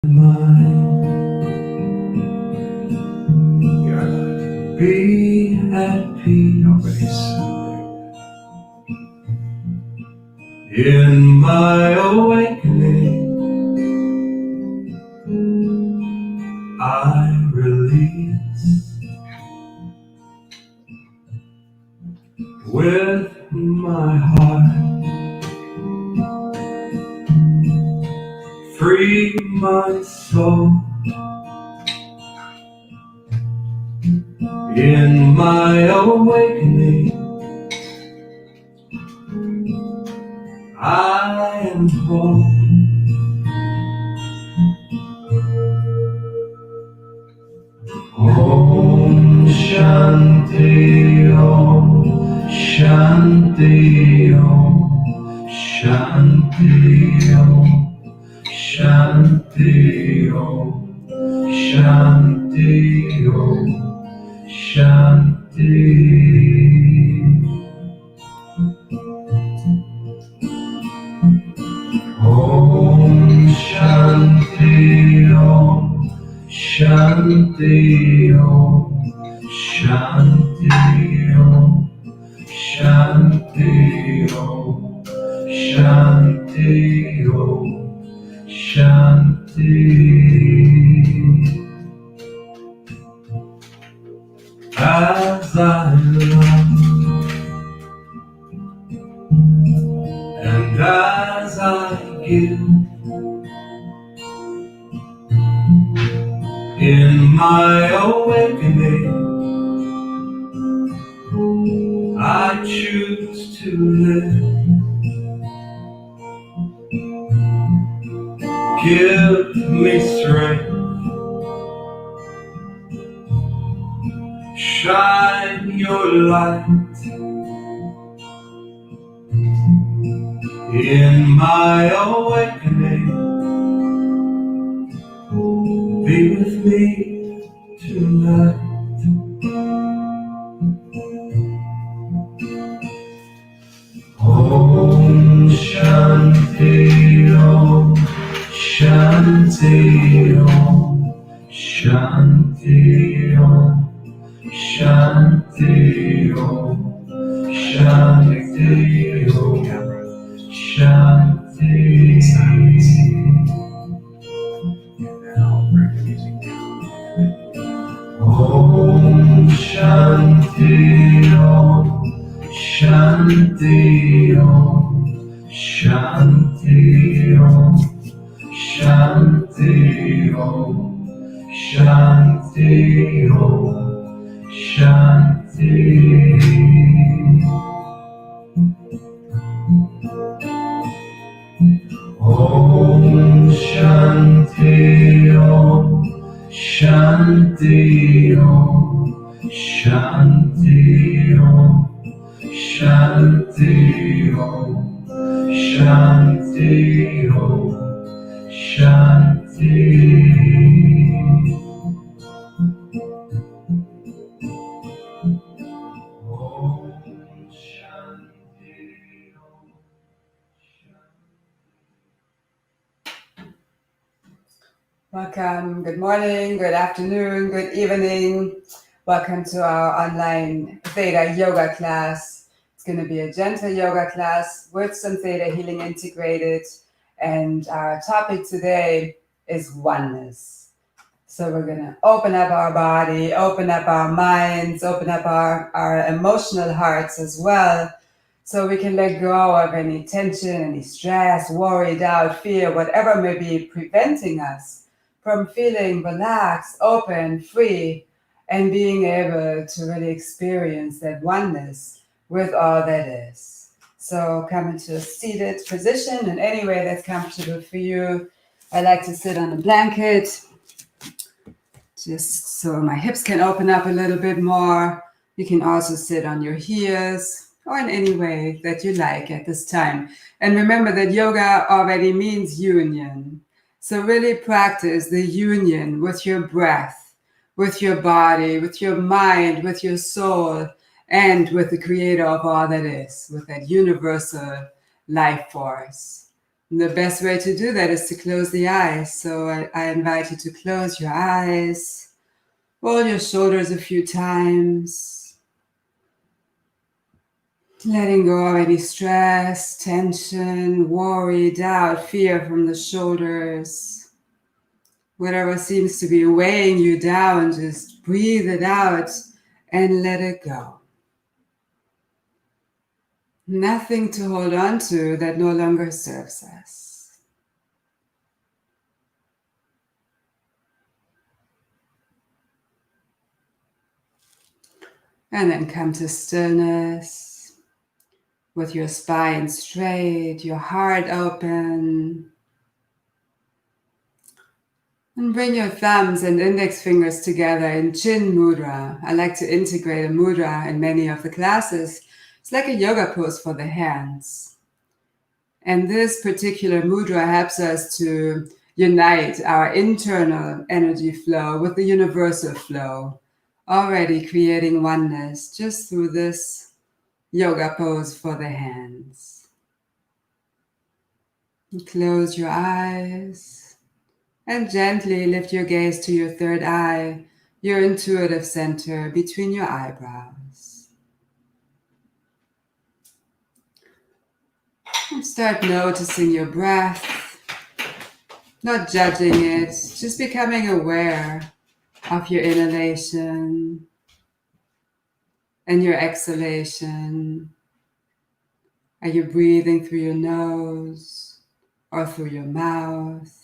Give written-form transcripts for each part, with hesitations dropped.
Be at peace in my awakening. I release with my heart, free my soul. In my awakening, I am whole. Om Shanti Om Shanti Om Shanti Om Shanti Om Shanti Om Shanti. Om Shanti Om Shanti Om Shanti Om Shanti Om Shanti Om Shanti. As I love and as I give, in my awakening, I choose to live. Give me strength, shine your light in my awakening. Be with me tonight. Om Shanti Om Shanti Om Shanti Om Shanti Om Shanti Om Shanti. Om Shanti Om Shanti Om Shanti Om Shanti Om Shanti Om Shanti. Om Shanti Om Shanti Om Shanti Om Shanti Om Shanti Om Shanti. Welcome. Good morning, good afternoon, good evening. Welcome to our online Theta yoga class. It's going to be a gentle yoga class with some Theta healing integrated. And our topic today is oneness. So we're going to open up our body, open up our minds, open up our emotional hearts as well, so we can let go of any tension, any stress, worry, doubt, fear, whatever may be preventing us from feeling relaxed, open, free, and being able to really experience that oneness with all that is. So come into a seated position in any way that's comfortable for you. I like to sit on a blanket, just so my hips can open up a little bit more. You can also sit on your heels or in any way that you like at this time. And remember that yoga already means union. So really practice the union with your breath, with your body, with your mind, with your soul, and with the creator of all that is, with that universal life force. And the best way to do that is to close the eyes. So I invite you to close your eyes, roll your shoulders a few times, letting go of any stress, tension, worry, doubt, fear from the shoulders. Whatever seems to be weighing you down, just breathe it out and let it go. Nothing to hold on to that no longer serves us. And then come to stillness with your spine straight, your heart open. And bring your thumbs and index fingers together in Chin Mudra. I like to integrate a mudra in many of the classes. It's like a yoga pose for the hands. And this particular mudra helps us to unite our internal energy flow with the universal flow, already creating oneness just through this yoga pose for the hands. And close your eyes and gently lift your gaze to your third eye, your intuitive center between your eyebrows. And start noticing your breath, not judging it, just becoming aware of your inhalation and your exhalation. Are you breathing through your nose or through your mouth?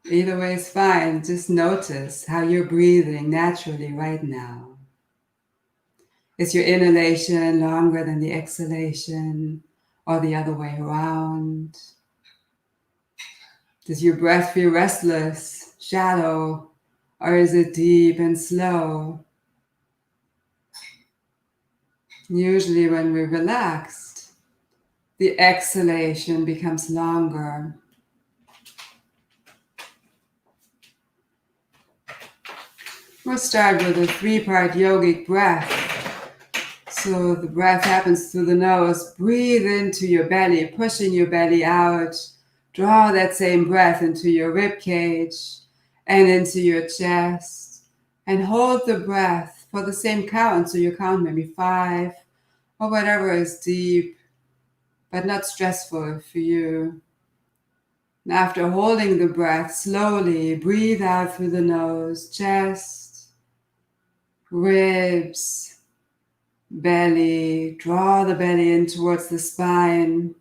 Either way is fine. Just notice how you're breathing naturally right now. Is your inhalation longer than the exhalation or the other way around? Does your breath feel restless, shallow, or is it deep and slow? Usually when we're relaxed, the exhalation becomes longer. We'll start with a 3-part yogic breath. So the breath happens through the nose. Breathe into your belly, pushing your belly out. Draw that same breath into your rib cage and into your chest. And hold the breath for the same count. So you count maybe 5 or whatever is deep, but not stressful for you. And after holding the breath, slowly breathe out through the nose, chest, ribs, belly. Draw the belly in towards the spine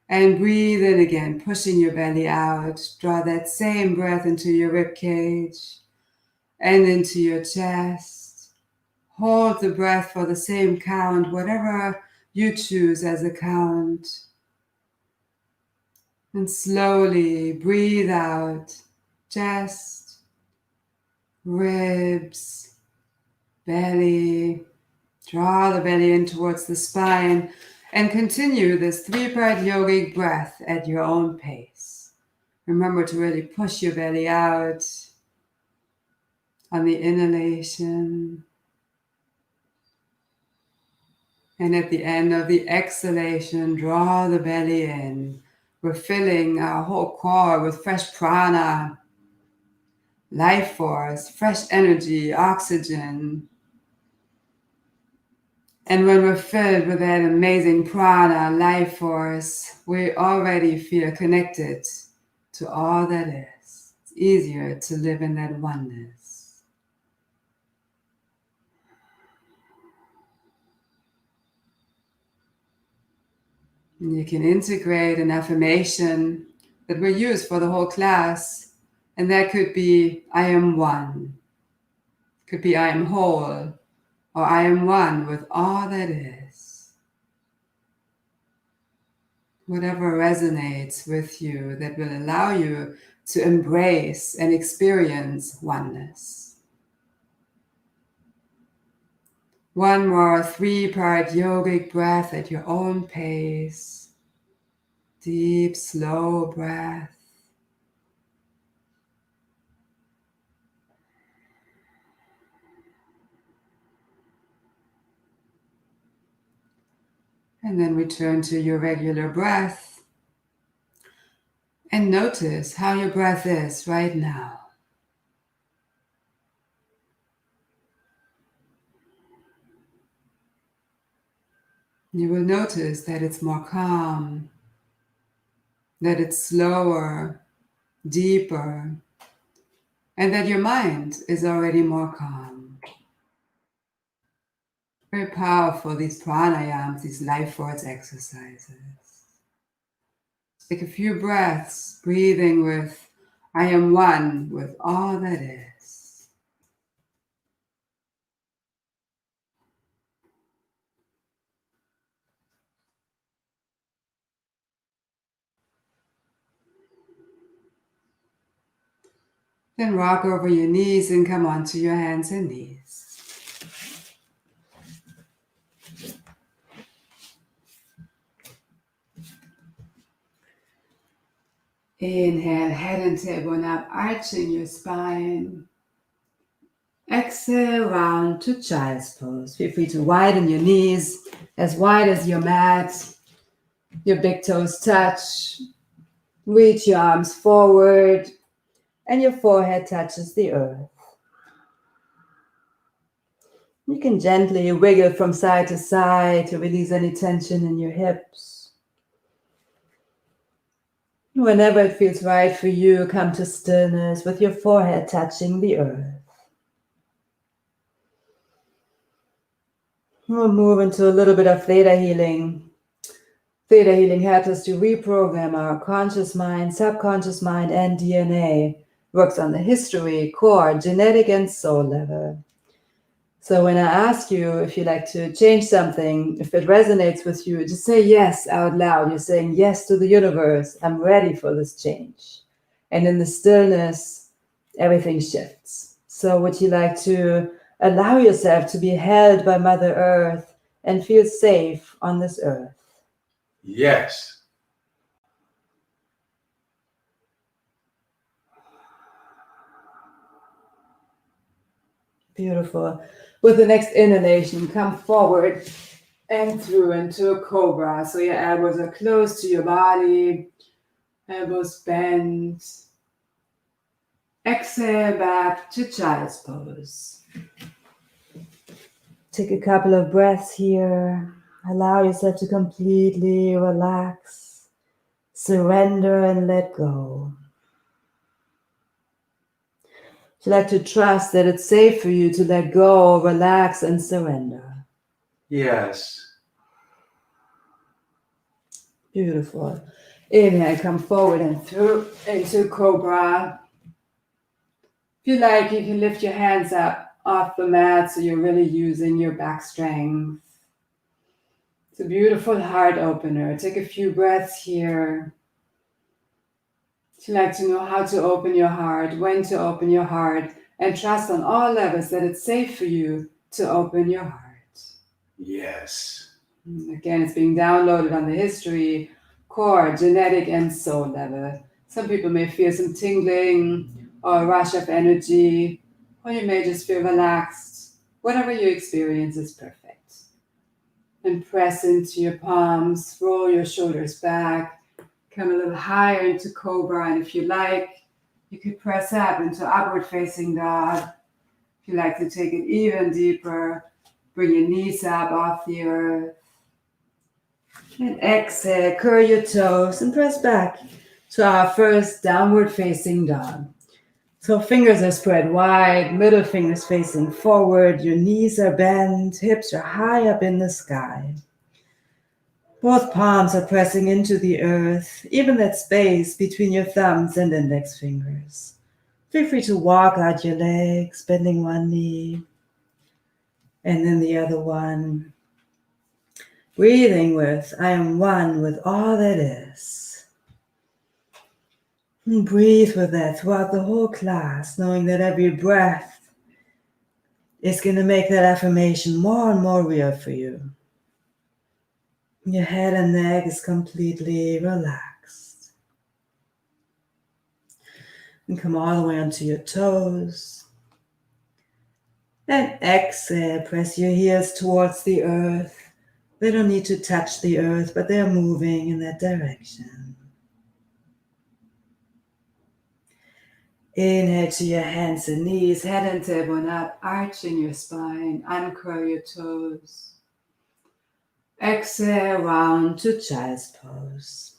and breathe in again, pushing your belly out. Draw that same breath into your rib cage and into your chest. Hold the breath for the same count, whatever you choose as a count. And slowly breathe out, chest, ribs, belly. Draw the belly in towards the spine and continue this 3-part yogic breath at your own pace. Remember to really push your belly out on the inhalation. And at the end of the exhalation, draw the belly in. We're filling our whole core with fresh prana, life force, fresh energy, oxygen. And when we're filled with that amazing prana, life force, we already feel connected to all that is. It's easier to live in that oneness. And you can integrate an affirmation that we use for the whole class, and that could be, I am one. Could be, I am whole, or I am one with all that is. Whatever resonates with you that will allow you to embrace and experience oneness. One more 3-part yogic breath at your own pace. Deep, slow breath. And then return to your regular breath. And notice how your breath is right now. You will notice that it's more calm, that it's slower, deeper, and that your mind is already more calm. Very powerful, these pranayams, these life force exercises. Take a few breaths, breathing with, I am one with all that is. Then rock over your knees and come onto your hands and knees. Inhale, head and tailbone up, arching your spine. Exhale, round to child's pose. Feel free to widen your knees, as wide as your mat. Your big toes touch. Reach your arms forward, and your forehead touches the earth. You can gently wiggle from side to side to release any tension in your hips. Whenever it feels right for you, come to stillness with your forehead touching the earth. We'll move into a little bit of theta healing. Theta healing helps us to reprogram our conscious mind, subconscious mind, and DNA. Works on the history, core, genetic, and soul level. So when I ask you if you like to change something, if it resonates with you, just say yes out loud. You're saying yes to the universe. I'm ready for this change. And in the stillness, everything shifts. So would you like to allow yourself to be held by Mother Earth and feel safe on this earth? Yes. Beautiful. With the next inhalation, come forward and through into a cobra. So your elbows are close to your body, elbows bent. Exhale back to child's pose. Take a couple of breaths here. Allow yourself to completely relax, surrender, and let go. You like to trust that it's safe for you to let go, relax, and surrender. Yes. Beautiful. Inhale, come forward and through into Cobra. If you like, you can lift your hands up off the mat so you're really using your back strength. It's a beautiful heart opener. Take a few breaths here. If you like to know how to open your heart, when to open your heart, and trust on all levels that it's safe for you to open your heart. Yes. Again, it's being downloaded on the history, core, genetic, and soul level. Some people may feel some tingling or a rush of energy, or you may just feel relaxed. Whatever you experience is perfect. And press into your palms, roll your shoulders back, come a little higher into Cobra, and if you like, you could press up into upward facing dog. If you like to take it even deeper, bring your knees up off the earth. And exhale, curl your toes and press back to our first downward facing dog. So fingers are spread wide, middle fingers facing forward, your knees are bent, hips are high up in the sky. Both palms are pressing into the earth, even that space between your thumbs and index fingers. Feel free to walk out your legs, bending one knee and then the other one. Breathing with, I am one with all that is. And breathe with that throughout the whole class, knowing that every breath is going to make that affirmation more and more real for you. Your head and neck is completely relaxed. And come all the way onto your toes. And exhale, press your heels towards the earth. They don't need to touch the earth, but they're moving in that direction. Inhale to your hands and knees, head and tailbone up, arching your spine, uncurl your toes. Exhale, round to child's pose.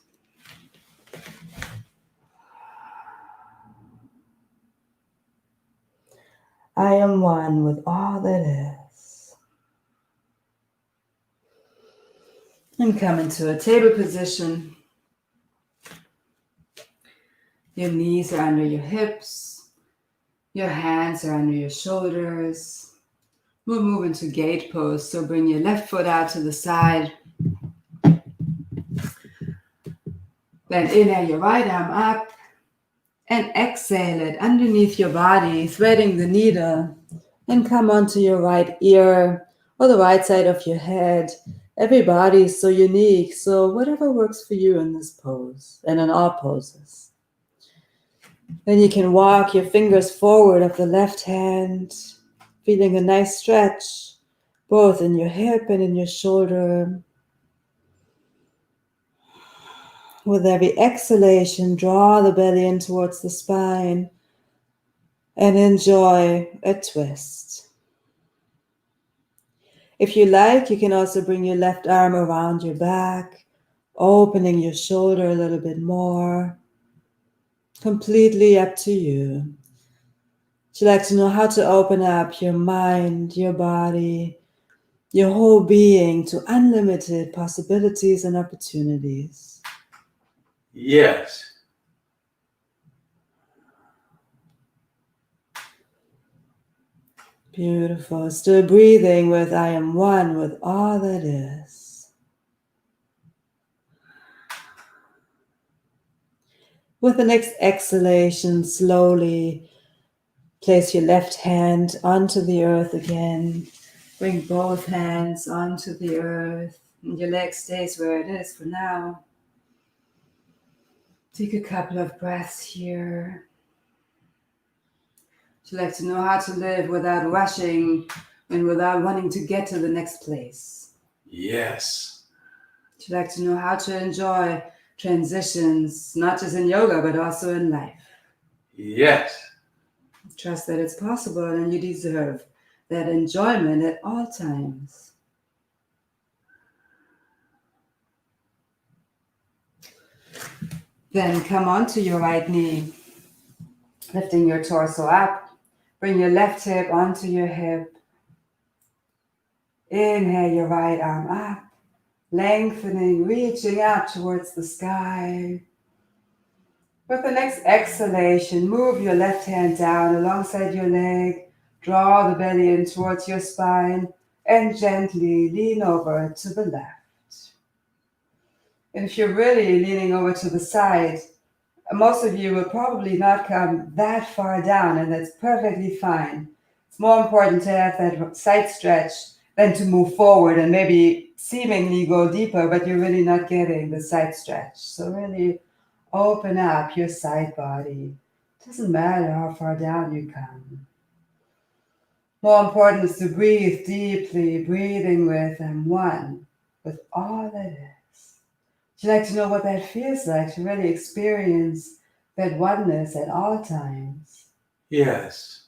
I am one with all that is. And come into a table position. Your knees are under your hips. Your hands are under your shoulders. We'll move into gate pose. So bring your left foot out to the side. Then inhale your right arm up. And exhale it underneath your body, threading the needle. And come onto your right ear or the right side of your head. Every body is so unique, so whatever works for you in this pose and in all poses. Then you can walk your fingers forward of the left hand, feeling a nice stretch, both in your hip and in your shoulder. With every exhalation, draw the belly in towards the spine and enjoy a twist. If you like, you can also bring your left arm around your back, opening your shoulder a little bit more. Completely up to you. Would you like to know how to open up your mind, your body, your whole being to unlimited possibilities and opportunities? Yes. Beautiful. Still breathing with I am one with all that is. With the next exhalation, slowly place your left hand onto the earth again. Bring both hands onto the earth. And your leg stays where it is for now. Take a couple of breaths here. Would you like to know how to live without rushing and without wanting to get to the next place? Yes. Would you like to know how to enjoy transitions, not just in yoga, but also in life? Yes. Trust that it's possible and you deserve that enjoyment at all times. Then come onto your right knee, lifting your torso up. Bring your left hip onto your hip. Inhale your right arm up, lengthening, reaching out towards the sky. With the next exhalation, move your left hand down alongside your leg. Draw the belly in towards your spine and gently lean over to the left. And if you're really leaning over to the side, most of you will probably not come that far down, and that's perfectly fine. It's more important to have that side stretch than to move forward and maybe seemingly go deeper, but you're really not getting the side stretch. So really open up your side body. It doesn't matter how far down you come. More important is to breathe deeply, breathing with and one with all that is. Would you like to know what that feels like to really experience that oneness at all times? Yes.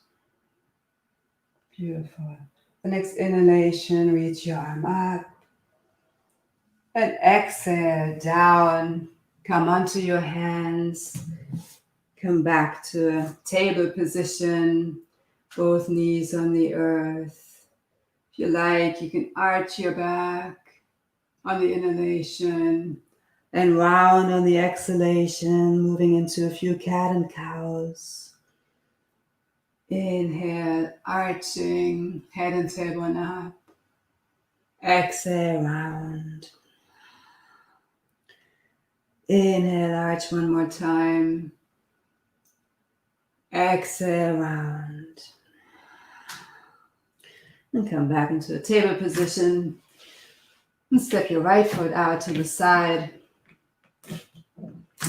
Beautiful. The next inhalation, reach your arm up. And exhale, down. Come onto your hands. Come back to table position. Both knees on the earth. If you like, you can arch your back on the inhalation. And round on the exhalation, moving into a few cat and cows. Inhale, arching, head and tailbone up. Exhale, round. Inhale, arch one more time. Exhale, round. And come back into a table position. And step your right foot out to the side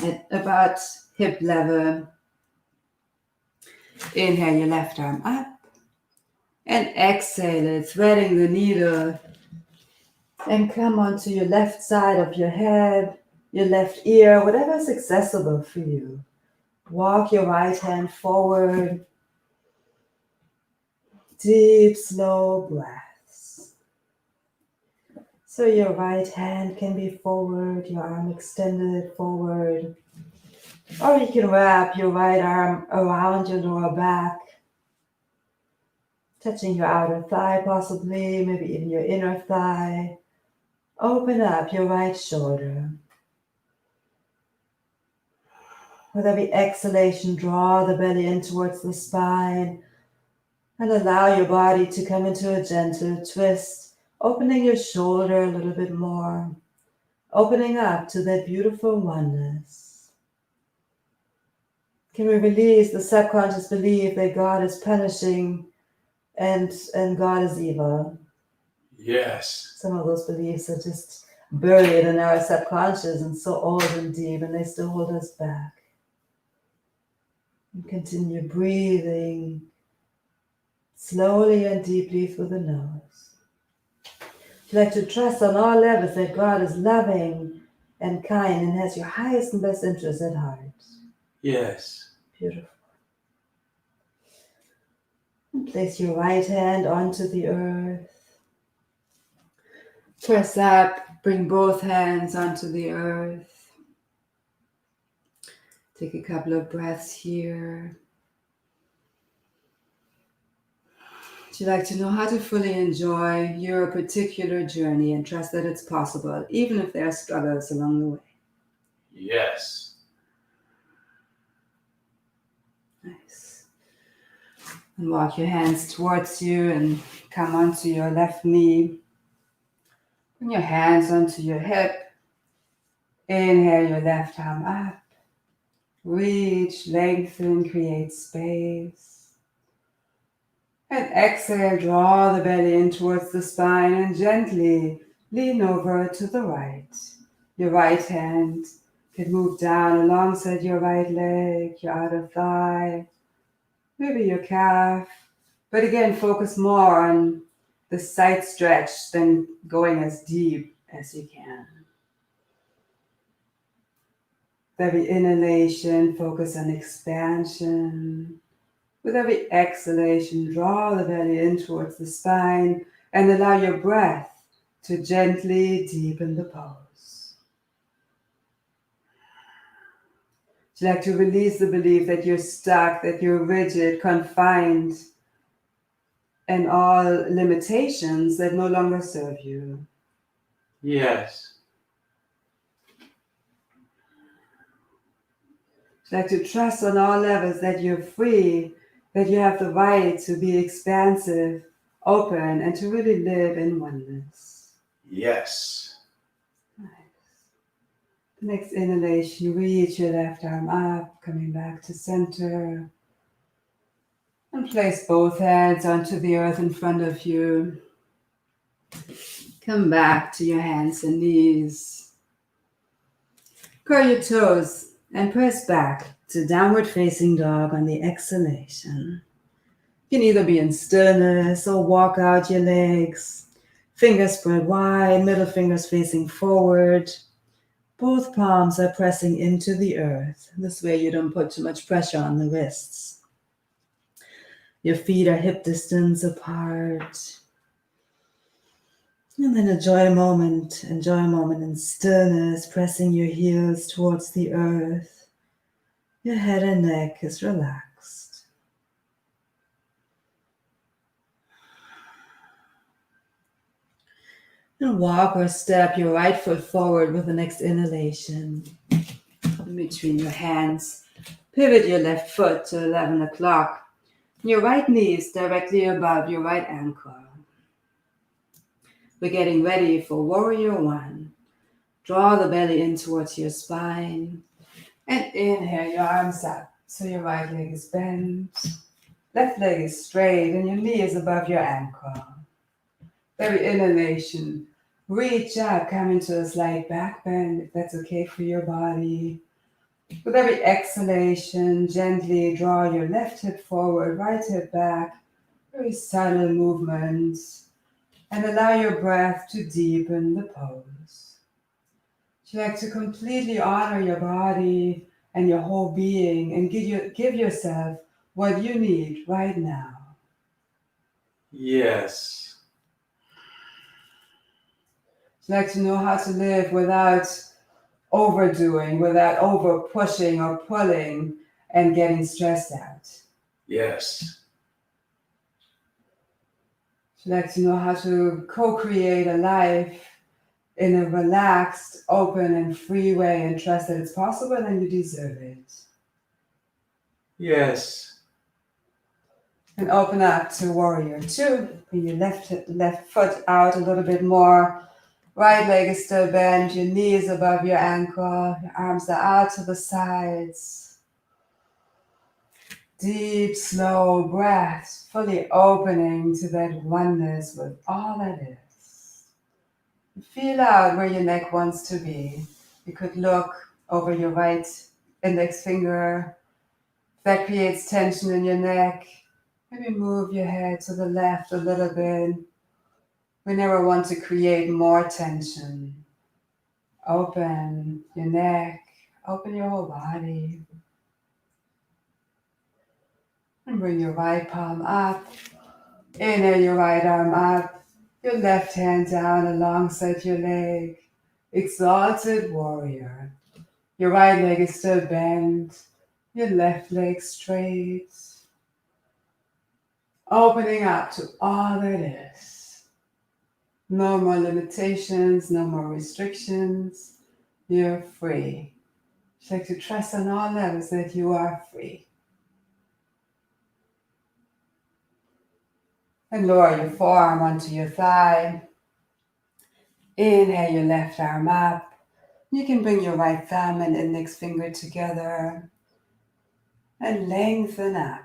at about hip level. Inhale your left arm up and exhale it, threading the needle And come onto your left side of your head, your left ear, whatever is accessible for you. Walk your right hand forward. Deep, slow breaths. So your right hand can be forward, your arm extended forward. Or you can wrap your right arm around your lower back, touching your outer thigh possibly, maybe even your inner thigh. Open up your right shoulder. With every exhalation, draw the belly in towards the spine and allow your body to come into a gentle twist, opening your shoulder a little bit more, opening up to that beautiful oneness. Can we release the subconscious belief that God is punishing and God is evil? Yes. Some of those beliefs are just buried in our subconscious and so old and deep, and they still hold us back. And continue breathing slowly and deeply through the nose. You like to trust on all levels that God is loving and kind and has your highest and best interests at heart. Yes. Beautiful. And place your right hand onto the earth. Press up, bring both hands onto the earth. Take a couple of breaths here. Would you like to know how to fully enjoy your particular journey and trust that it's possible, even if there are struggles along the way? Yes. Nice. And walk your hands towards you and come onto your left knee. Bring your hands onto your hip. Inhale your left arm up. Reach, lengthen, create space. And exhale, draw the belly in towards the spine and gently lean over to the right. Your right hand can move down alongside your right leg, your outer thigh, maybe your calf. But again, focus more on the side stretch than going as deep as you can. With every inhalation, focus on expansion. With every exhalation, draw the belly in towards the spine and allow your breath to gently deepen the pose. Would you like to release the belief that you're stuck, that you're rigid, confined, and all limitations that no longer serve you? Yes. Would you like to trust on all levels that you're free, that you have the right to be expansive, open, and to really live in oneness? Yes. Nice. Next inhalation, reach your left arm up, coming back to center. And place both hands onto the earth in front of you. Come back to your hands and knees. Curl your toes and press back to downward facing dog on the exhalation. You can either be in stillness or walk out your legs. Fingers spread wide, middle fingers facing forward. Both palms are pressing into the earth. This way you don't put too much pressure on the wrists. Your feet are hip distance apart. And then enjoy a moment in stillness, pressing your heels towards the earth. Your head and neck is relaxed. And walk or step your right foot forward with the next inhalation. In between your hands, pivot your left foot to 11 o'clock. Your right knee is directly above your right ankle. We're getting ready for Warrior One. Draw the belly in towards your spine. And inhale your arms up. So your right leg is bent. Left leg is straight and your knee is above your ankle. Every inhalation, reach up, come into a slight back bend if that's okay for your body. With every exhalation, gently draw your left hip forward, right hip back. Very subtle movements. and allow your breath to deepen the pose. You like to completely honor your body and your whole being and give yourself what you need right now. Yes. You like to know how to live without overdoing, without over pushing or pulling and getting stressed out. Yes. You like to know how to co-create a life in a relaxed, open, and free way and trust that it's possible and you deserve it. Yes. And open up to Warrior 2. Bring your left foot out a little bit more. Right leg is still bent, your knee is above your ankle, your arms are out to the sides. Deep, slow breaths, fully opening to that oneness with all that is. Feel out where your neck wants to be. You could look over your right index finger. If that creates tension in your neck, maybe move your head to the left a little bit. We never want to create more tension. Open your neck, open your whole body. And bring your right palm up. Inhale your right arm up. Your left hand down alongside your leg. Exalted Warrior. Your right leg is still bent. Your left leg straight. Opening up to all that is. No more limitations, no more restrictions. You're free. Just like to trust on all levels that you are free. And lower your forearm onto your thigh. Inhale your left arm up. You can bring your right thumb and index finger together and lengthen up.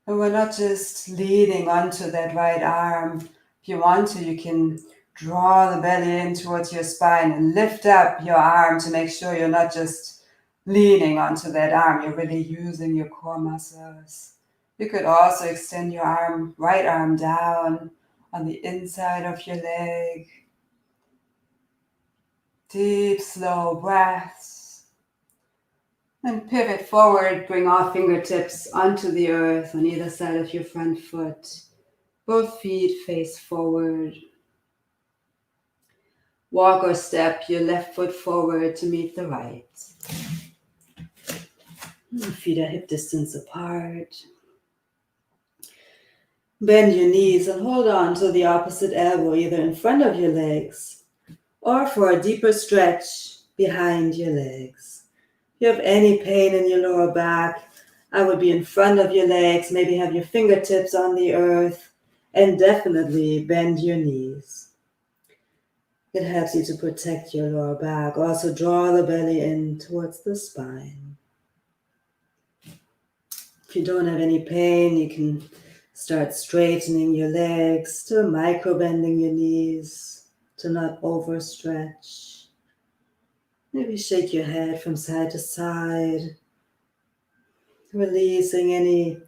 And we're not just leaning onto that right arm. If you want to, you can draw the belly in towards your spine and lift up your arm to make sure you're not just leaning onto that arm. You're really using your core muscles. You could also extend your right arm down on the inside of your leg. Deep, slow breaths. And pivot forward, bring all fingertips onto the earth on either side of your front foot. Both feet face forward. Walk or step your left foot forward to meet the right. Feet are hip distance apart. Bend your knees and hold on to the opposite elbow, either in front of your legs or for a deeper stretch behind your legs. If you have any pain in your lower back, I would be in front of your legs, maybe have your fingertips on the earth, and definitely bend your knees. It helps you to protect your lower back. Also draw the belly in towards the spine. If you don't have any pain, you can start straightening your legs, to micro bending your knees, to not overstretch. Maybe shake your head from side to side, releasing any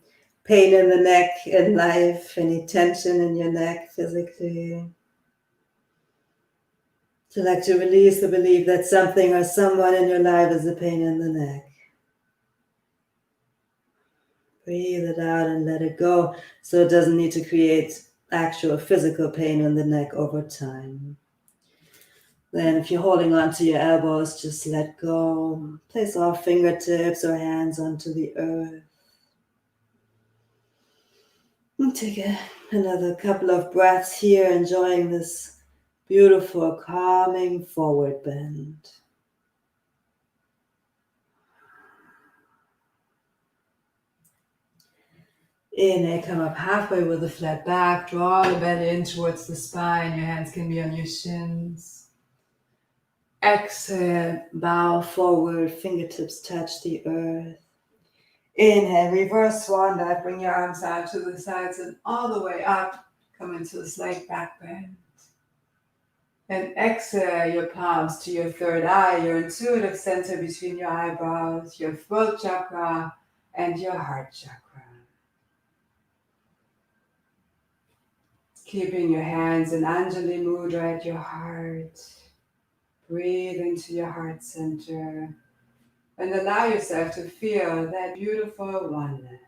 pain in the neck in life, any tension in your neck physically. To like to release the belief that something or someone in your life is a pain in the neck. Breathe it out and let it go so it doesn't need to create actual physical pain in the neck over time. Then if you're holding on to your elbows, just let go. Place all fingertips or hands onto the earth. And take another couple of breaths here, enjoying this beautiful, calming forward bend. Inhale, come up halfway with a flat back. Draw the belly in towards the spine. Your hands can be on your shins. Exhale, bow forward, fingertips touch the earth. Inhale, reverse swan dive, bring your arms out to the sides and all the way up. Come into a slight back bend. And exhale your palms to your third eye, your intuitive center between your eyebrows, your throat chakra, and your heart chakra. Keeping your hands in Anjali Mudra at your heart. Breathe into your heart center and allow yourself to feel that beautiful oneness.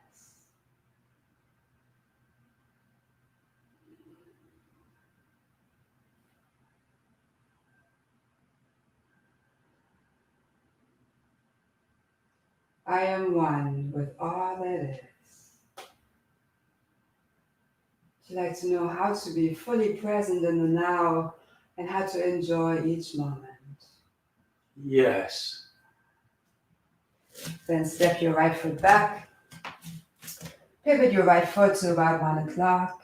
I am one with all that is. Would you like to know how to be fully present in the now and how to enjoy each moment? Yes. Then step your right foot back. Pivot your right foot to about 1 o'clock.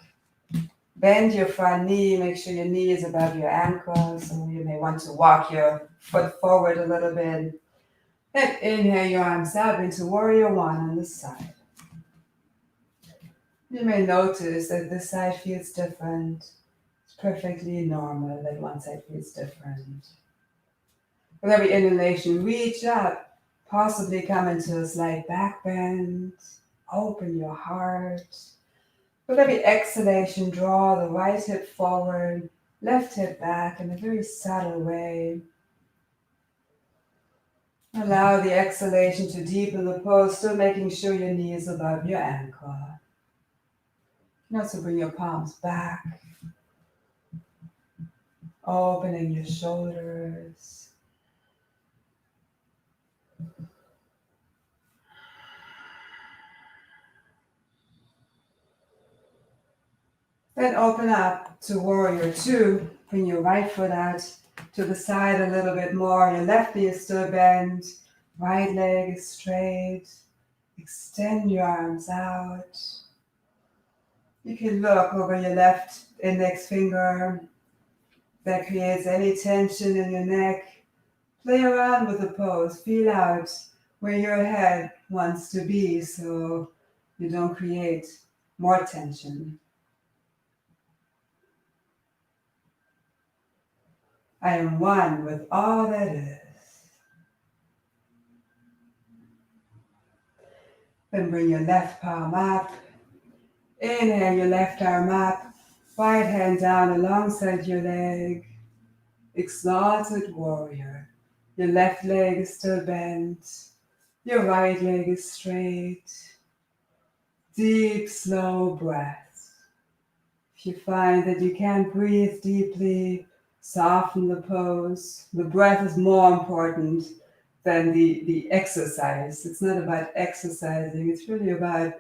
Bend your front knee. Make sure your knee is above your ankle. So you may want to walk your foot forward a little bit. Then inhale your arms up into Warrior One on the side. You may notice that this side feels different. It's perfectly normal that one side feels different. With every inhalation, reach up, possibly come into a slight back bend. Open your heart. With every exhalation, draw the right hip forward, left hip back in a very subtle way. Allow the exhalation to deepen the pose, still making sure your knee is above your ankle. You can also bring your palms back, opening your shoulders. Then open up to Warrior Two. Bring your right foot out to the side a little bit more. Your left knee is still bent. Right leg is straight. Extend your arms out. You can look over your left index finger. If that creates any tension in your neck, play around with the pose. Feel out where your head wants to be so you don't create more tension. I am one with all that is. Then bring your left palm up. Inhale your left arm up. Right hand down alongside your leg. Exalted Warrior. Your left leg is still bent. Your right leg is straight. Deep, slow breaths. If you find that you can't breathe deeply, soften the pose. The breath is more important than the exercise. It's not about exercising, it's really about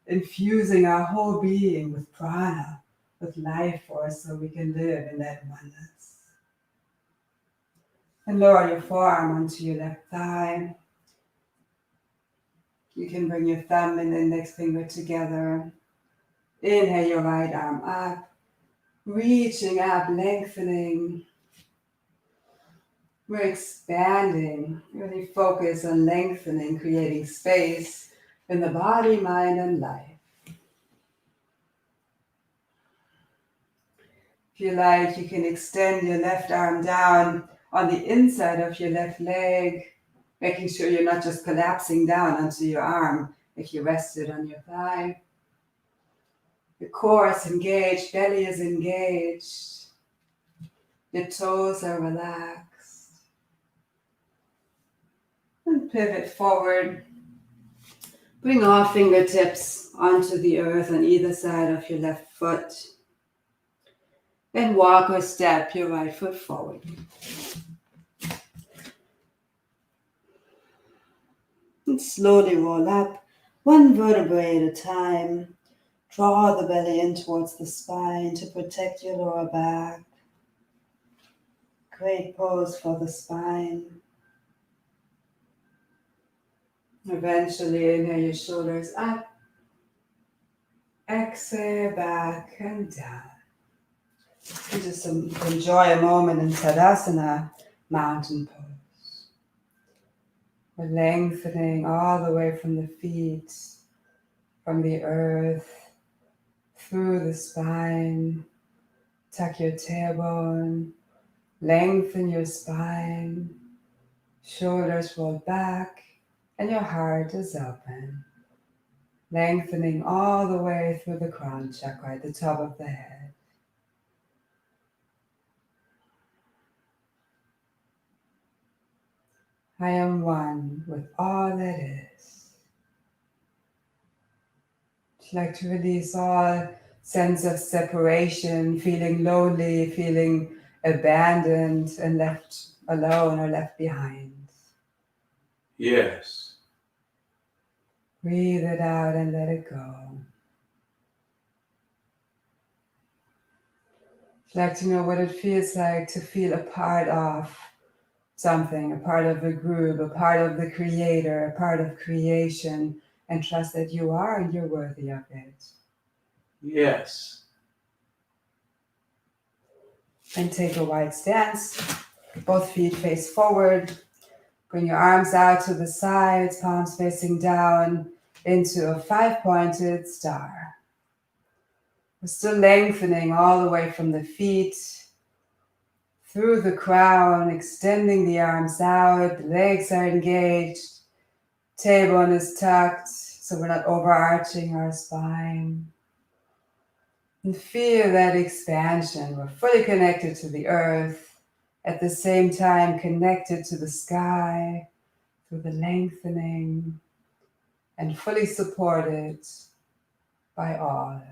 infusing our whole being with prana, with life force, so we can live in that oneness. And lower your forearm onto your left thigh. You can bring your thumb and index finger together. Inhale your right arm up, reaching up, lengthening. We're expanding. Really focus on lengthening, creating space in the body, mind, and life. If you like, you can extend your left arm down on the inside of your left leg, making sure you're not just collapsing down onto your arm if you rested on your thigh. The core is engaged, belly is engaged. Your toes are relaxed. And pivot forward. Bring all fingertips onto the earth on either side of your left foot. Then walk or step your right foot forward. And slowly roll up, one vertebrae at a time. Draw the belly in towards the spine to protect your lower back. Great pose for the spine. Eventually inhale your shoulders up. Exhale back and down. And just enjoy a moment in Tadasana, mountain pose. We're lengthening all the way from the feet, from the earth, through the spine. Tuck your tailbone, lengthen your spine, shoulders roll back, and your heart is open. Lengthening all the way through the crown chakra at the top of the head. I am one with all that is. Would you like to release all sense of separation, feeling lonely, feeling abandoned and left alone or left behind? Yes. Breathe it out and let it go. Would you like to know what it feels like to feel a part of something, a part of a group, a part of the creator, a part of creation, and trust that you are and you're worthy of it. Yes. And take a wide stance. Both feet face forward. Bring your arms out to the sides, palms facing down into a 5-pointed star. We're still lengthening all the way from the feet through the crown, extending the arms out. The legs are engaged. Tailbone is tucked, so we're not overarching our spine. And feel that expansion. We're fully connected to the earth, at the same time connected to the sky through the lengthening, and fully supported by all.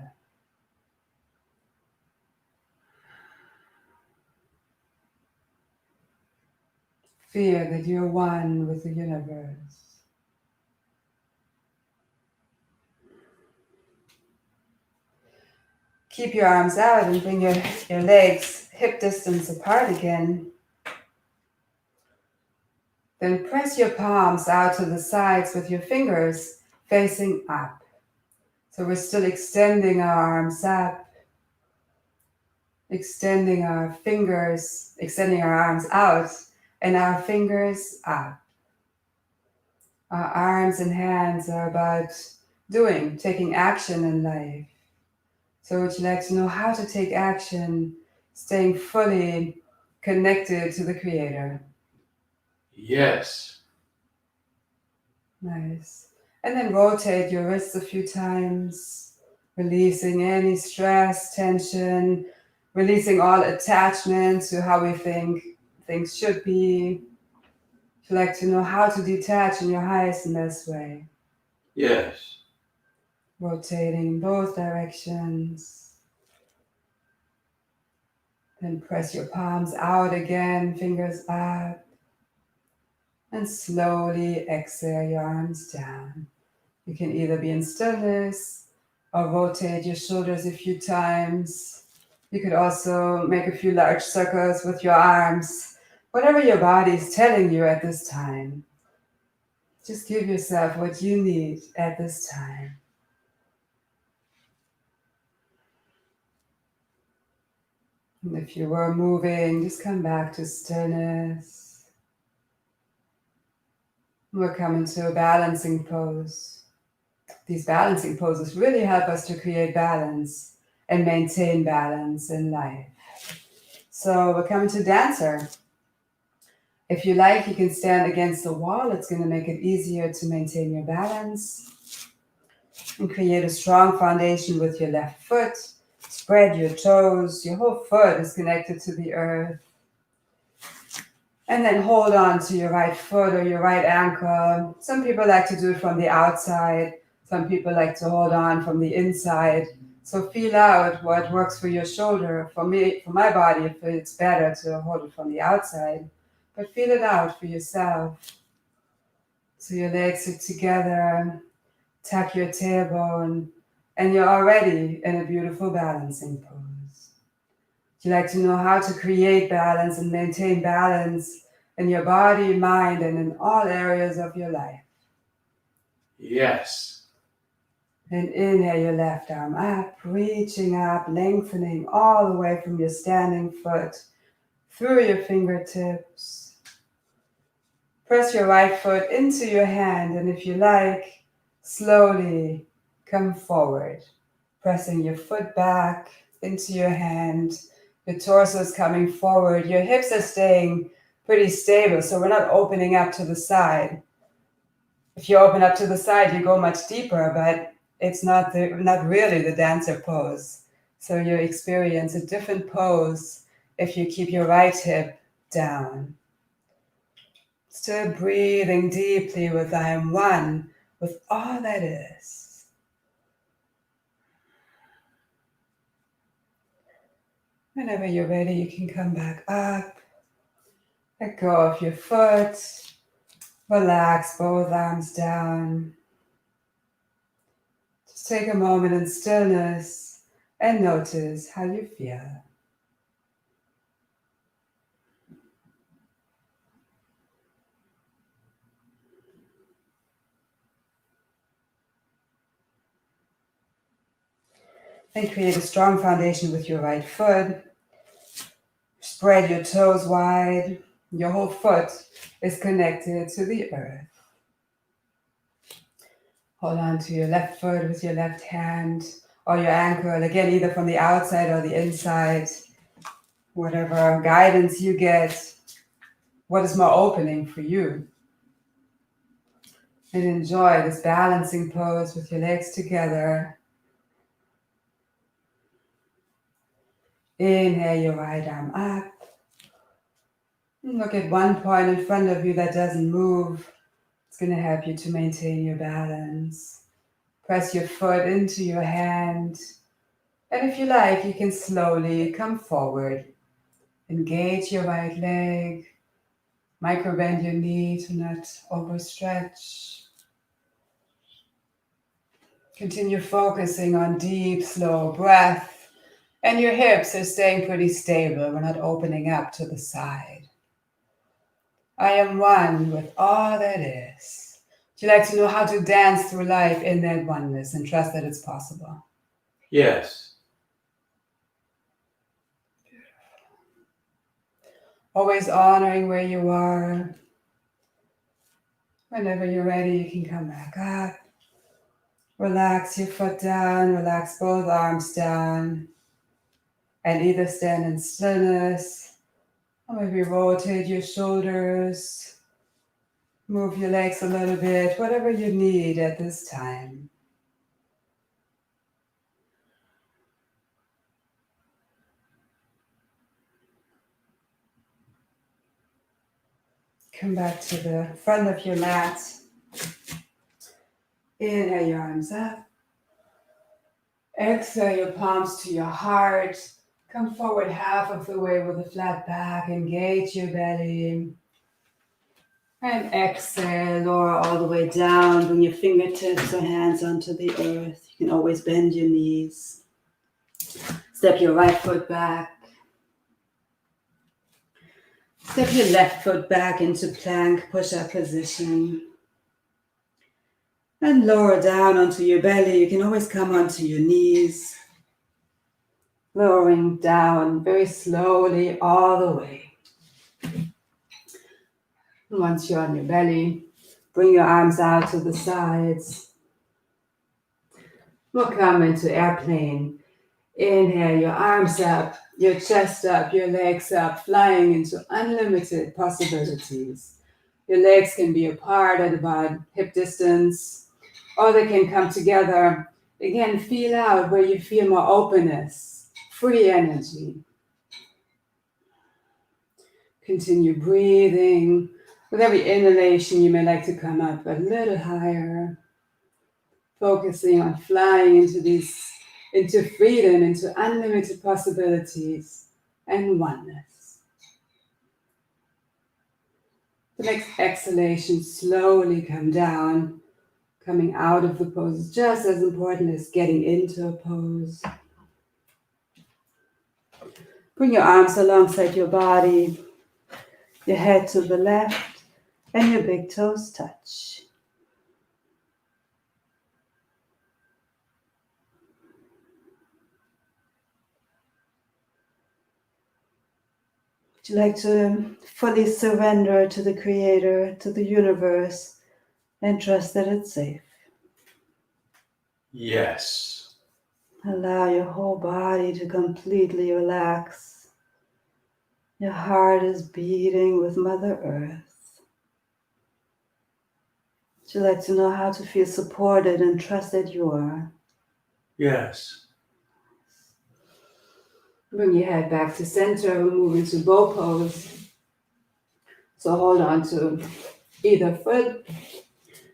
Feel that you're one with the universe. Keep your arms out and bring your legs hip distance apart again. Then press your palms out to the sides with your fingers facing up. So we're still extending our arms up, extending our fingers, extending our arms out, and our fingers up. Our arms and hands are about doing, taking action in life. So would you like to know how to take action, staying fully connected to the Creator? Yes. Nice. And then rotate your wrists a few times, releasing any stress, tension, releasing all attachment to how we think things should be. If you like to know how to detach in your highest and best way. Yes. Rotating in both directions. Then press your palms out again, fingers up. And slowly exhale your arms down. You can either be in stillness or rotate your shoulders a few times. You could also make a few large circles with your arms. Whatever your body is telling you at this time. Just give yourself what you need at this time. And if you were moving, just come back to stillness. We're coming to a balancing pose. These balancing poses really help us to create balance and maintain balance in life. So we're coming to dancer. If you like, you can stand against the wall. It's going to make it easier to maintain your balance and create a strong foundation with your left foot. Spread your toes. Your whole foot is connected to the earth. And then hold on to your right foot or your right ankle. Some people like to do it from the outside. Some people like to hold on from the inside. So feel out what works for your shoulder. For me, for my body, it's better to hold it from the outside. But feel it out for yourself. So your legs sit together, tuck your tailbone, and you're already in a beautiful balancing pose. You like to know how to create balance and maintain balance in your body, mind, and in all areas of your life. Yes. And inhale your left arm up, reaching up, lengthening all the way from your standing foot through your fingertips. Press your right foot into your hand, and if you like, slowly come forward, pressing your foot back into your hand. Your torso is coming forward. Your hips are staying pretty stable, so we're not opening up to the side. If you open up to the side, you go much deeper, but it's not really the dancer pose. So you experience a different pose if you keep your right hip down. Still breathing deeply with I am one with all that is. Whenever you're ready, you can come back up. Let go of your foot. Relax both arms down. Just take a moment in stillness and notice how you feel. And create a strong foundation with your right foot. Spread your toes wide. Your whole foot is connected to the earth. Hold on to your left foot with your left hand or your ankle, again, either from the outside or the inside. Whatever guidance you get, what is more opening for you. And enjoy this balancing pose with your legs together. Inhale your right arm up. And look at one point in front of you that doesn't move. It's going to help you to maintain your balance. Press your foot into your hand. And if you like, you can slowly come forward. Engage your right leg. Micro bend your knee to not overstretch. Continue focusing on deep, slow breath. And your hips are staying pretty stable. We're not opening up to the side. I am one with all that is. Would you like to know how to dance through life in that oneness and trust that it's possible? Yes. Always honoring where you are. Whenever you're ready, you can come back up. Relax your foot down, relax both arms down. And either stand in stillness, or maybe rotate your shoulders. Move your legs a little bit, whatever you need at this time. Come back to the front of your mat. Inhale your arms up. Exhale your palms to your heart. Come forward half of the way with a flat back. Engage your belly. And exhale, lower all the way down. Bring your fingertips or hands onto the earth. You can always bend your knees. Step your right foot back. Step your left foot back into plank push-up position. And lower down onto your belly. You can always come onto your knees. Lowering down very slowly all the way. Once you're on your belly, bring your arms out to the sides. We'll come into airplane. Inhale your arms up, your chest up, your legs up, flying into unlimited possibilities. Your legs can be apart at about hip distance, or they can come together. Again, feel out where you feel more openness, free energy. Continue breathing. With every inhalation, you may like to come up a little higher, focusing on flying into freedom, into unlimited possibilities and oneness. The next exhalation, slowly come down. Coming out of the pose is just as important as getting into a pose. Bring your arms alongside your body, your head to the left, and your big toes touch. Would you like to fully surrender to the Creator, to the universe, and trust that it's safe? Yes. Allow your whole body to completely relax. Your heart is beating with Mother Earth. Would you like to know how to feel supported and trust that you are? Yes. Bring your head back to center. We'll move into bow pose. So hold on to either foot.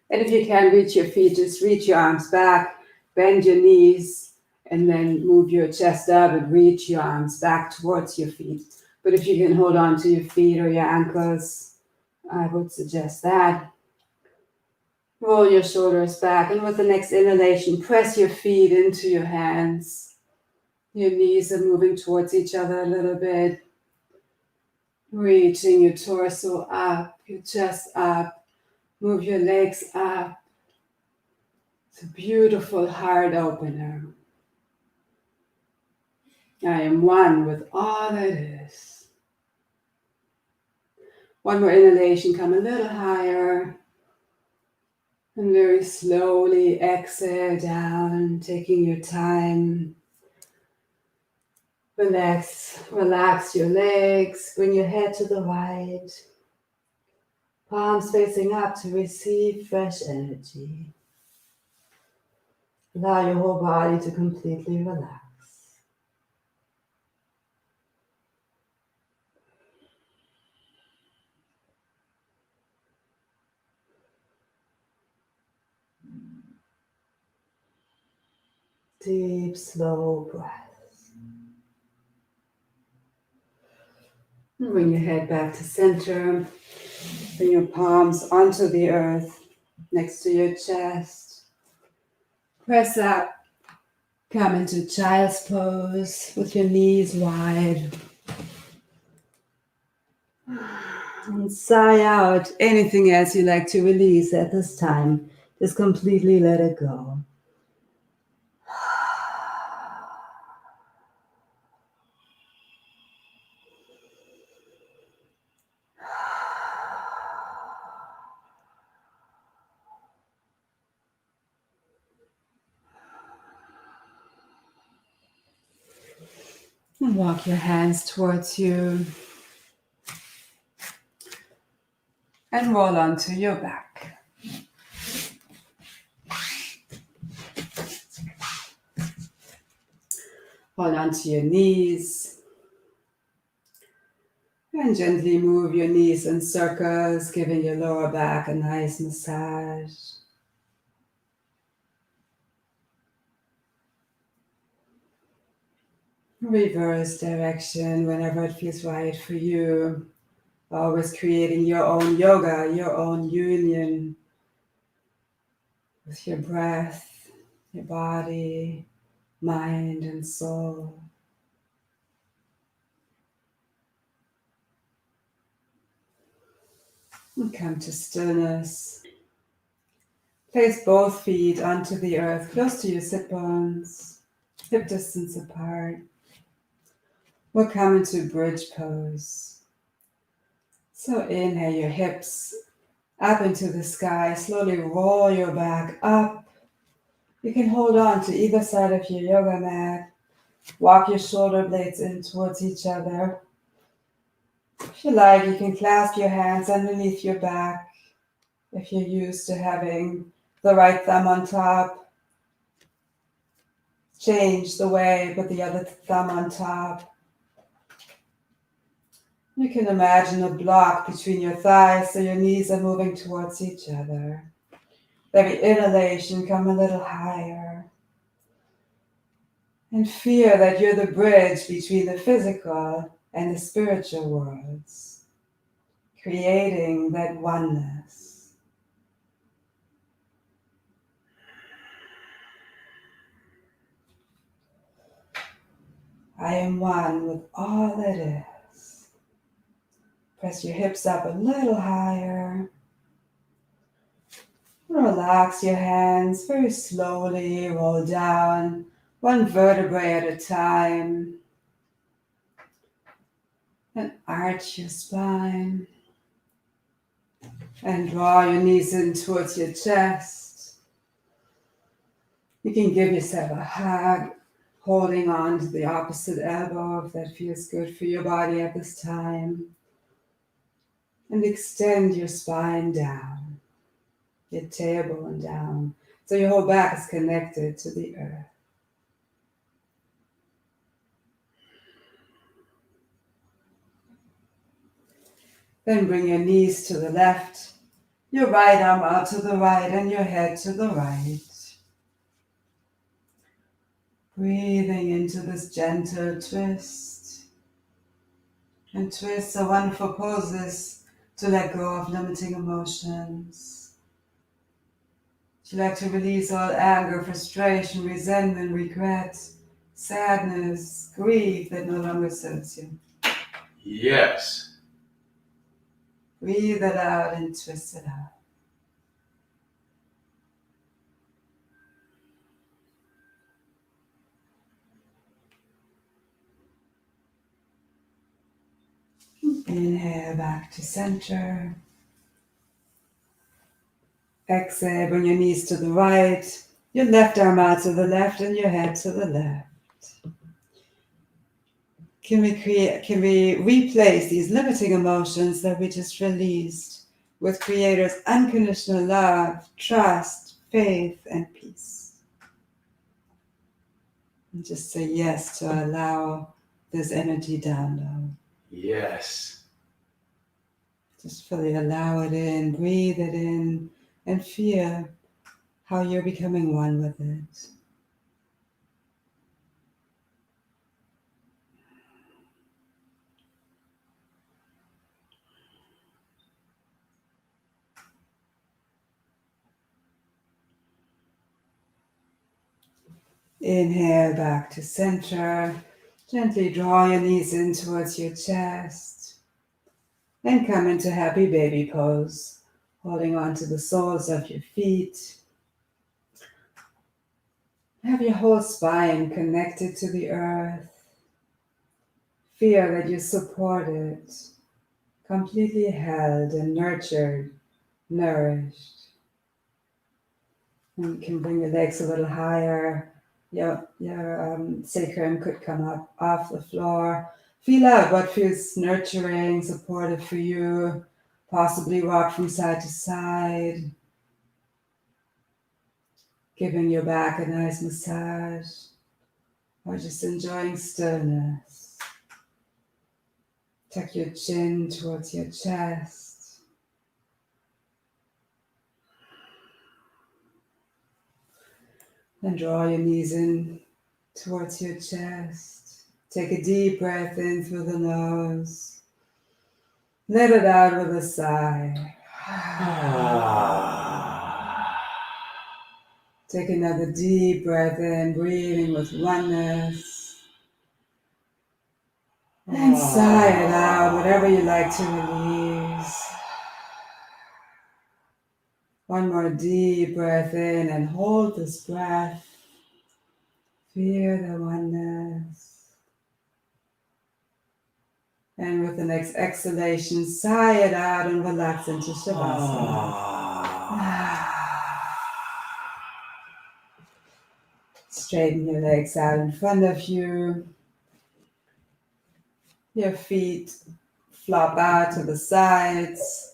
And if you can't reach your feet, just reach your arms back, bend your knees, and then move your chest up and reach your arms back towards your feet. But if you can hold on to your feet or your ankles, I would suggest that. Roll your shoulders back, and with the next inhalation, press your feet into your hands. Your knees are moving towards each other a little bit. Reaching your torso up, your chest up. Move your legs up. It's a beautiful heart opener. I am one with all that is. One more inhalation, come a little higher. And very slowly exhale down, taking your time. Relax your legs, bring your head to the right. Palms facing up to receive fresh energy. Allow your whole body to completely relax. Deep, slow breaths. And bring your head back to center. Bring your palms onto the earth next to your chest. Press up. Come into child's pose with your knees wide. And sigh out anything else you like to release at this time. Just completely let it go. And walk your hands towards you. And roll onto your back. Hold onto your knees. And gently move your knees in circles, giving your lower back a nice massage. Reverse direction whenever it feels right for you. Always creating your own yoga, your own union with your breath, your body, mind, and soul. And come to stillness. Place both feet onto the earth, close to your sit bones, hip distance apart. We'll come into bridge pose. So inhale your hips up into the sky. Slowly roll your back up. You can hold on to either side of your yoga mat. Walk your shoulder blades in towards each other. If you like, you can clasp your hands underneath your back. If you're used to having the right thumb on top, change the way, put the other thumb on top. You can imagine a block between your thighs so your knees are moving towards each other. Every inhalation, come a little higher. And feel that you're the bridge between the physical and the spiritual worlds, creating that oneness. I am one with all that is. Press your hips up a little higher. Relax your hands very slowly, roll down one vertebrae at a time. And arch your spine. And draw your knees in towards your chest. You can give yourself a hug, holding on to the opposite elbow if that feels good for your body at this time. And extend your spine down, your tailbone down, so your whole back is connected to the earth. Then bring your knees to the left, your right arm out to the right, and your head to the right. Breathing into this gentle twist. And twists are wonderful poses to let go of limiting emotions. If you like to release all anger, frustration, resentment, regret, sadness, grief that no longer serves you. Yes. Breathe it out and twist it out. Inhale back to center. Exhale, bring your knees to the right, your left arm out to the left, and your head to the left. Can we replace these limiting emotions that we just released with Creator's unconditional love, trust, faith, and peace? And just say yes to allow this energy download. Yes. Just fully allow it in, breathe it in, and feel how you're becoming one with it. Inhale back to center. Gently draw your knees in towards your chest. And come into happy baby pose, holding on to the soles of your feet. Have your whole spine connected to the earth. Feel that you're supported, completely held and nurtured, nourished. And you can bring your legs a little higher. Your sacrum could come up off the floor. Feel out what feels nurturing, supportive for you. Possibly rock from side to side. Giving your back a nice massage. Or just enjoying stillness. Tuck your chin towards your chest. And draw your knees in towards your chest. Take a deep breath in through the nose. Let it out with a sigh. Take another deep breath in, breathing with oneness. And sigh it out, whatever you like to release. One more deep breath in and hold this breath. Feel the oneness. And with the next exhalation, sigh it out and relax into Shavasana. Straighten your legs out in front of you. Your feet flop out to the sides.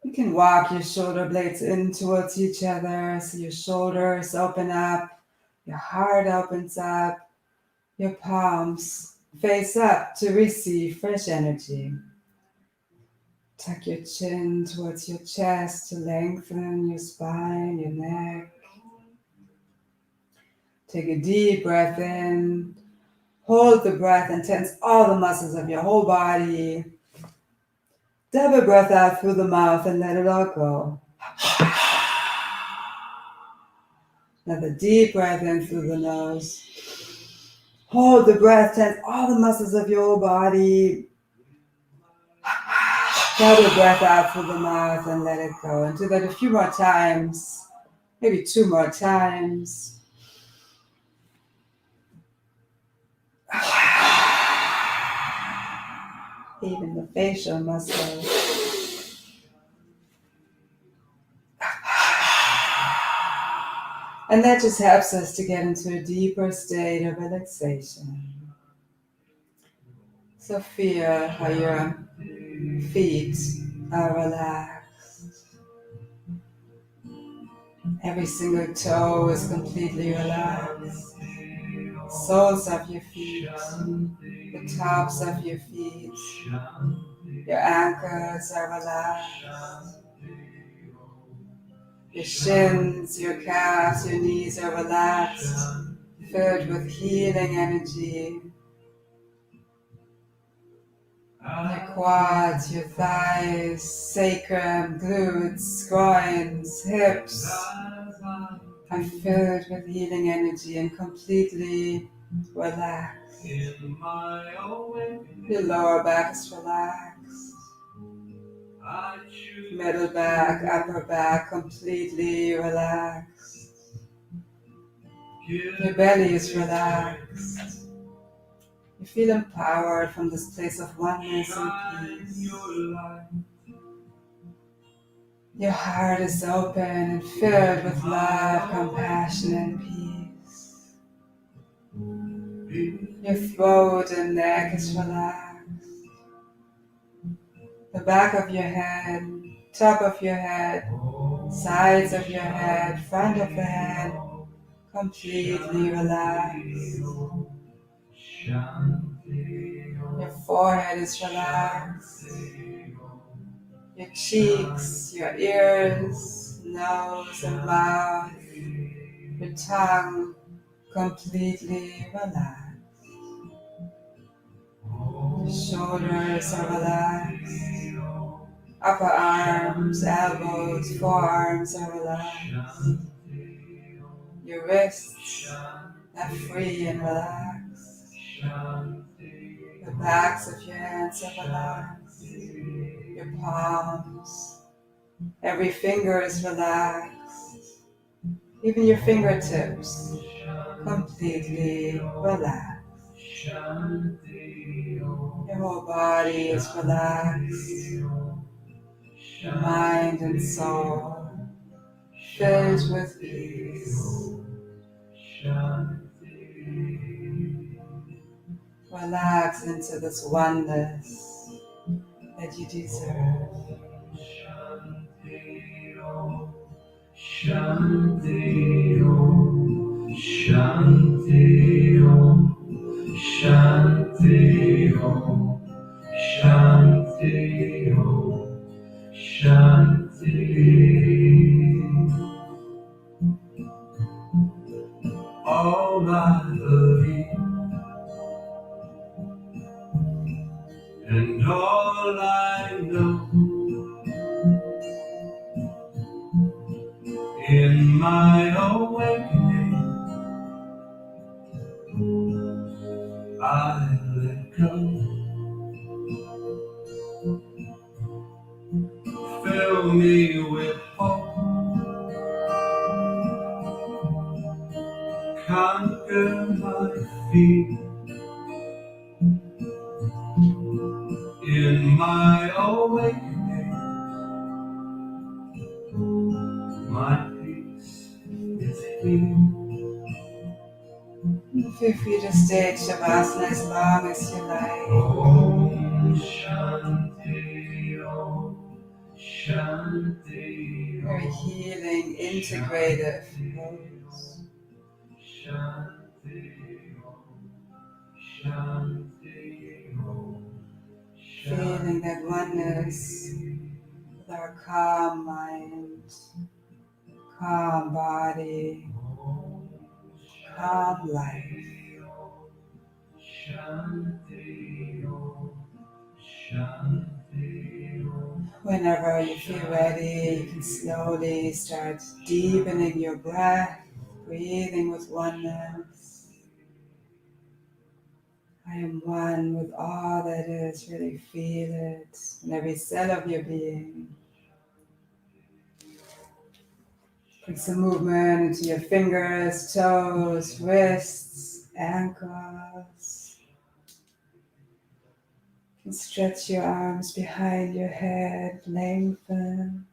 You can walk your shoulder blades in towards each other so your shoulders open up, your heart opens up, your palms face up to receive fresh energy. Tuck your chin towards your chest to lengthen your spine, your neck. Take a deep breath in. Hold the breath and tense all the muscles of your whole body. Double breath out through the mouth and let it all go. Another deep breath in through the nose. Hold the breath, tense all the muscles of your whole body. Double breath out through the mouth and let it go. And do that a few more times, maybe 2 more times. Even the facial muscles. And that just helps us to get into a deeper state of relaxation. So feel how your feet are relaxed. Every single toe is completely relaxed. Soles of your feet, the tops of your feet, Your ankles are relaxed. Your shins, your calves, your knees are relaxed, filled with healing energy. Your quads, your thighs, sacrum, glutes, groins, hips are filled with healing energy and completely relaxed. Your lower back is relaxed. Middle back, upper back, completely relaxed. Your belly is relaxed. You feel empowered from this place of oneness and peace. Your heart is open and filled with love, compassion, and peace. Your throat and neck is relaxed. The back of your head, top of your head, sides of your head, front of the head, completely relaxed. Your forehead is relaxed. Your cheeks, your ears, nose and mouth, your tongue, completely relaxed. Your shoulders are relaxed. Upper arms, elbows, forearms are relaxed. Your wrists are free and relaxed. The backs of your hands are relaxed. Your palms, every finger is relaxed. Even your fingertips, completely relaxed. Your whole body is relaxed. Your mind and soul filled with peace. Relax into this oneness that you deserve. Shanti Om, Shanti Om, Shanti Om, Shanti Om, Shanti. All I believe and all I know, in my awakening, I let go. Fill me with hope, conquer my fear. In my awakening, my peace is here. Feel free to stay at Shavasana as long as you like. Om Shanti Om Shanti Very Om healing, integrative pose. Shanti Om Shanti Om. Feeling that oneness with our calm mind, calm body, calm life. Shanti Om Shanti Om. Whenever you feel ready, you can slowly start deepening your breath, breathing with oneness. I am one with all that is. Really feel it in every cell of your being. Bring some movement into your fingers, toes, wrists, ankles. You can stretch your arms behind your head, lengthen.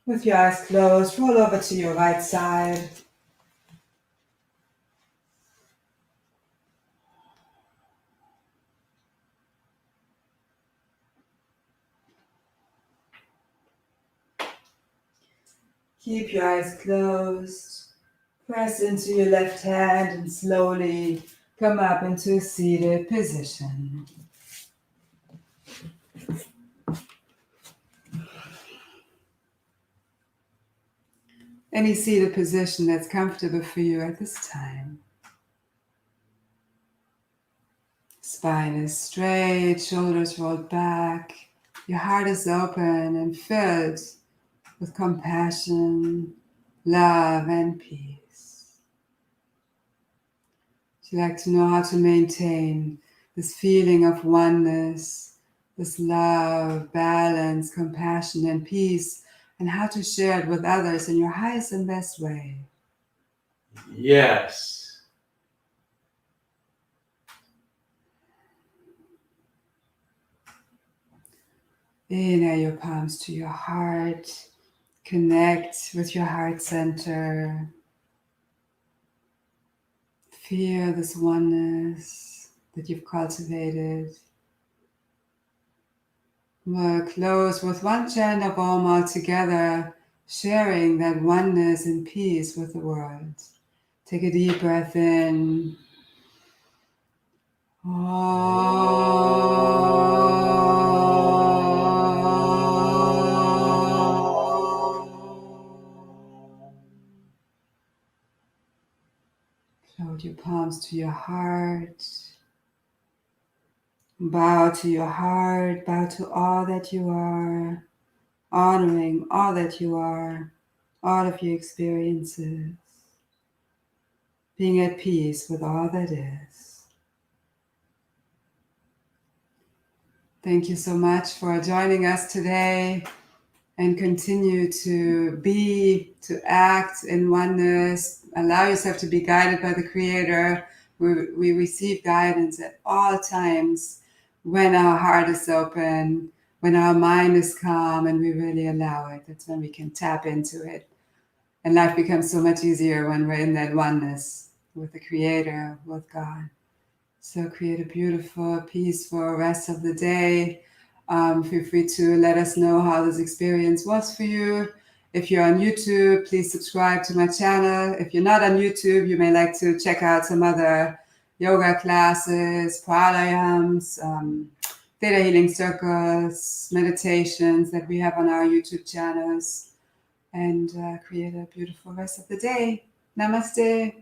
With your eyes closed, roll over to your right side. Keep your eyes closed. Press into your left hand and slowly Come up into a seated position. Any seated position that's comfortable for you at this time. Spine is straight, shoulders rolled back. Your heart is open and filled with compassion, love, and peace. Would you like to know how to maintain this feeling of oneness, this love, balance, compassion, and peace, and how to share it with others in your highest and best way? Yes. Inhale your palms to your heart. Connect with your heart center. Feel this oneness that you've cultivated. We'll close with one chant of Om all together, sharing that oneness and peace with the world. Take a deep breath in. Float your palms to your heart. Bow to your heart. Bow to all that you are. Honoring all that you are. All of your experiences. Being at peace with all that is. Thank you so much for joining us today, and continue to be, to act in oneness. Allow yourself to be guided by the Creator. We receive guidance at all times when our heart is open, when our mind is calm, and we really allow it. That's when we can tap into it. And life becomes so much easier when we're in that oneness with the Creator, with God. So create a beautiful, peaceful rest of the day. Feel free to let us know how this experience was for you. If you're on YouTube, please subscribe to my channel. If you're not on YouTube, you may like to check out some other yoga classes, pranayams, theta healing circles, meditations that we have on our YouTube channels. And create a beautiful rest of the day. Namaste.